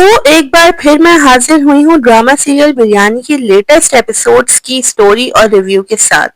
تو ایک بار پھر میں حاضر ہوئی ہوں ڈرامہ سیریل بریانی کی لیٹسٹ ایپیسوڈز کی سٹوری اور ریویو کے ساتھ.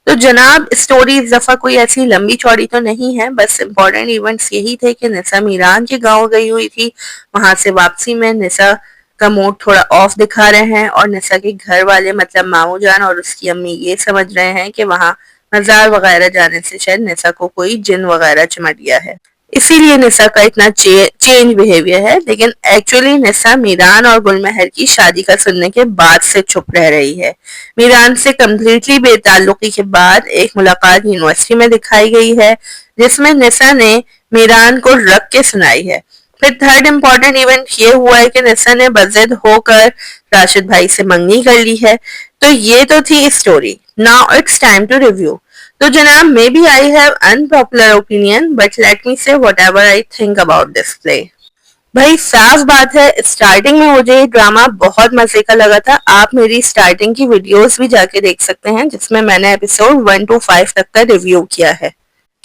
تو جناب سٹوری اس دفعہ کوئی ایسی لمبی چوڑی تو نہیں ہے، بس امپورٹنٹ ایونٹس یہی تھے کہ نسا میران کے گاؤں گئی ہوئی تھی. وہاں سے واپسی میں نسا کا موڈ تھوڑا آف دکھا رہے ہیں اور نسا کے گھر والے مطلب مامو جان اور اس کی امی یہ سمجھ رہے ہیں کہ وہاں مزار وغیرہ جانے سے شاید نسا کو کوئی جن وغیرہ چمٹ گیا ہے، اسی لیے نسا کا اتنا چینج بیہیویئر ہے. لیکن ایکچولی نسا میران اور گل مہر کی شادی کا سننے کے بعد سے چھپ رہ رہی ہے. میران سے کمپلیٹلی بے تعلقی کے بعد ایک ملاقات یونیورسٹی میں دکھائی گئی ہے جس میں نسا نے میران کو رکھ کے سنائی ہے. پھر تھرڈ امپورٹنٹ ایونٹ یہ ہوا ہے کہ نسا نے بضد ہو کر راشد بھائی سے منگنی کر لی ہے. تو یہ تو تھی story. Now it's time to review. تو جناب maybe I have unpopular opinion but let me say whatever I think about this play. بھائی صاف بات ہے اسٹارٹنگ میں مجھے یہ ڈرامہ بہت مزے کا لگا تھا. آپ میری اسٹارٹنگ کی ویڈیوز بھی جا کے دیکھ سکتے ہیں جس میں نے ایپیسوڈ 1 to 5 تک کا ریویو کیا ہے.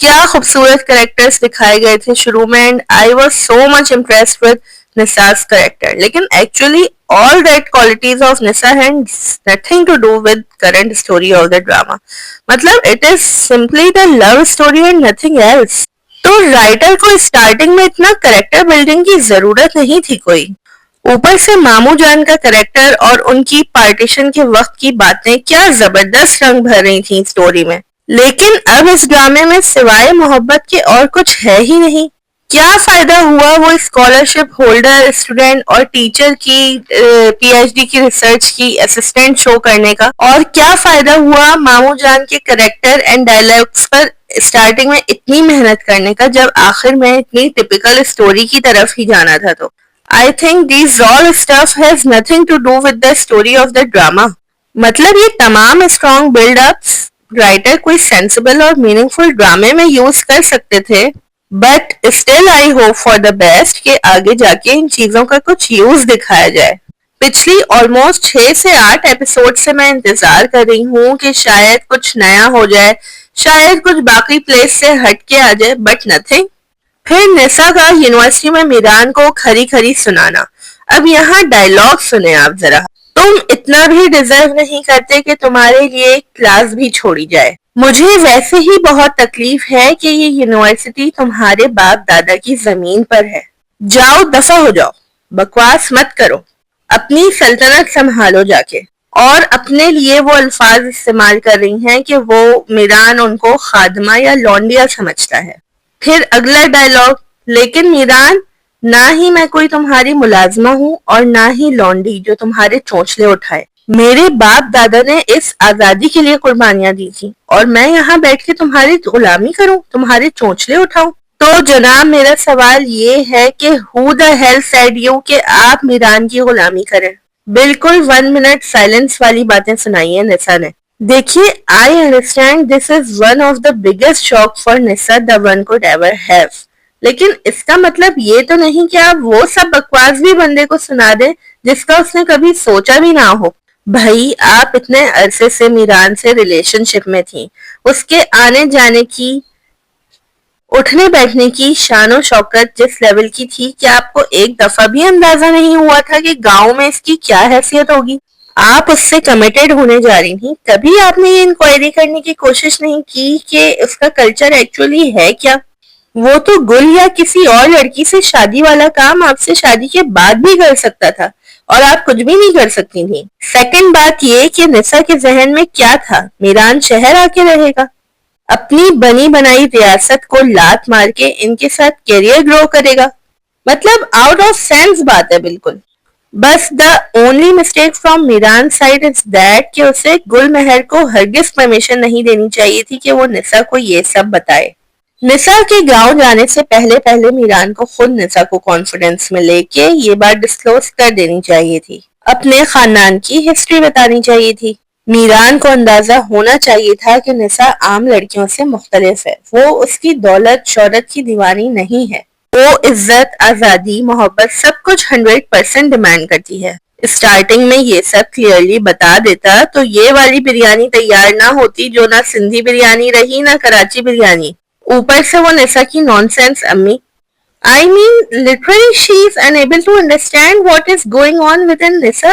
کیا خوبصورت کریکٹرز دکھائے گئے تھے شروع میں and I was so much impressed with Nisa's character. لیکن actually all that qualities of Nisa has nothing to do with current story of the drama. مطلب it is simply the love story and nothing else. تو writer کو starting میں اتنا character building کی ضرورت نہیں تھی کوئی. اوپر سے مامو جان کا کریکٹر اور ان کی پارٹیشن کے وقت کی باتیں کیا زبردست رنگ بھر رہی تھیں اسٹوری میں. لیکن اب اس ڈرامے میں سوائے محبت کے اور کچھ ہے ہی نہیں. کیا فائدہ ہوا وہ اسکالرشپ ہولڈر اسٹوڈنٹ اور ٹیچر کی پی ایچ ڈی کی ریسرچ کی اسسٹنٹ شو کرنے کا، اور کیا فائدہ ہوا مامو جان کے character and dialogues per starting میں اتنی محنت کرنے کا جب آخر میں اتنی ٹپیکل اسٹوری کی طرف ہی جانا تھا. تو I think these all stuff has nothing to do with the story of the drama. مطلب یہ تمام اسٹرانگ بلڈ اپس رائٹر کوئی سینسیبل اور میننگ فل ڈرامے میں یوز کر سکتے تھے. But still I hope for the best کہ آگے جا کے ان چیزوں کا کچھ یوز دکھایا جائے. پچھلی آلموسٹ 6 سے 8 ایپیسوڈ سے میں انتظار کر رہی ہوں کہ شاید کچھ نیا ہو جائے، شاید کچھ باقی پلیس سے ہٹ کے آ جائے، بٹ نتھنگ. پھر نسا کا یونیورسٹی میں میران کو کھری کھری سنانا. اب یہاں ڈائلاگ سنیں آپ ذرا. تم اتنا بھی ڈیزرو نہیں کرتے کہ تمہارے لیے کلاس بھی چھوڑی جائے. مجھے ویسے ہی بہت تکلیف ہے کہ یہ یونیورسٹی تمہارے باپ دادا کی زمین پر ہے. جاؤ دفع ہو جاؤ، بکواس مت کرو، اپنی سلطنت سنبھالو جا کے. اور اپنے لیے وہ الفاظ استعمال کر رہی ہیں کہ وہ میران ان کو خادمہ یا لونڈیا سمجھتا ہے. پھر اگلا ڈائلاگ، لیکن میران نہ ہی میں کوئی تمہاری ملازمہ ہوں اور نہ ہی لونڈی جو تمہارے چونچلے اٹھائے. میرے باپ دادا نے اس آزادی کے لیے قربانیاں دی تھی اور میں یہاں بیٹھ کے تمہاری غلامی کروں، تمہارے چونچلے اٹھاؤں. تو جناب میرا سوال یہ ہے کہ who the hell said you کہ آپ میران کی غلامی کریں. بالکل 1 منٹ سائلنس والی باتیں سنائی ہیں نسا نے. دیکھیے I understand this is one of the biggest shock for Nisa the one could ever have. لیکن اس کا مطلب یہ تو نہیں کہ آپ وہ سب بکواس بھی بندے کو سنا دیں جس کا اس نے کبھی سوچا بھی نہ ہو. بھائی آپ اتنے عرصے سے میران سے ریلیشن شپ میں تھیں، اس کے آنے جانے کی، اٹھنے بیٹھنے کی شان و شوکت جس لیول کی تھی کہ آپ کو ایک دفعہ بھی اندازہ نہیں ہوا تھا کہ گاؤں میں اس کی کیا حیثیت ہوگی. آپ اس سے کمیٹڈ ہونے جا رہی تھیں. کبھی آپ نے یہ انکوائری کرنے کی کوشش نہیں کی کہ اس کا کلچر ایکچولی ہے کیا؟ وہ تو گل یا کسی اور لڑکی سے شادی والا کام آپ سے شادی کے بعد بھی کر سکتا تھا اور آپ کچھ بھی نہیں کر سکتی تھیں. سیکنڈ بات یہ کہ نسا کے ذہن میں کیا تھا، میران شہر آ کے رہے گا، اپنی بنی بنائی ریاست کو لات مار کے ان کے ساتھ کیریئر گرو کرے گا. مطلب آؤٹ آف سینس بات ہے بالکل. بس the only mistake from Miran side is that کہ اسے گل مہر کو ہرگز پرمیشن نہیں دینی چاہیے تھی کہ وہ نسا کو یہ سب بتائے. نسا کے گاؤں جانے سے پہلے میران کو خود نسا کو کانفیڈنس میں لے کے یہ بات ڈسکلوز کر دینی چاہیے تھی، اپنے خاندان کی ہسٹری بتانی چاہیے تھی. میران کو اندازہ ہونا چاہیے تھا کہ نسا عام لڑکیوں سے مختلف ہے. وہ اس کی دولت شہرت کی دیوانی نہیں ہے. وہ عزت، آزادی، محبت سب کچھ 100% ڈیمانڈ کرتی ہے. اسٹارٹنگ میں یہ سب کلیئرلی بتا دیتا تو یہ والی بریانی تیار نہ ہوتی جو نہ سندھی بریانی رہی نہ کراچی بریانی. اوپر سے وہ نسا کی نان سینس امی. I mean, literally she is unable to understand what is going on within Nisa.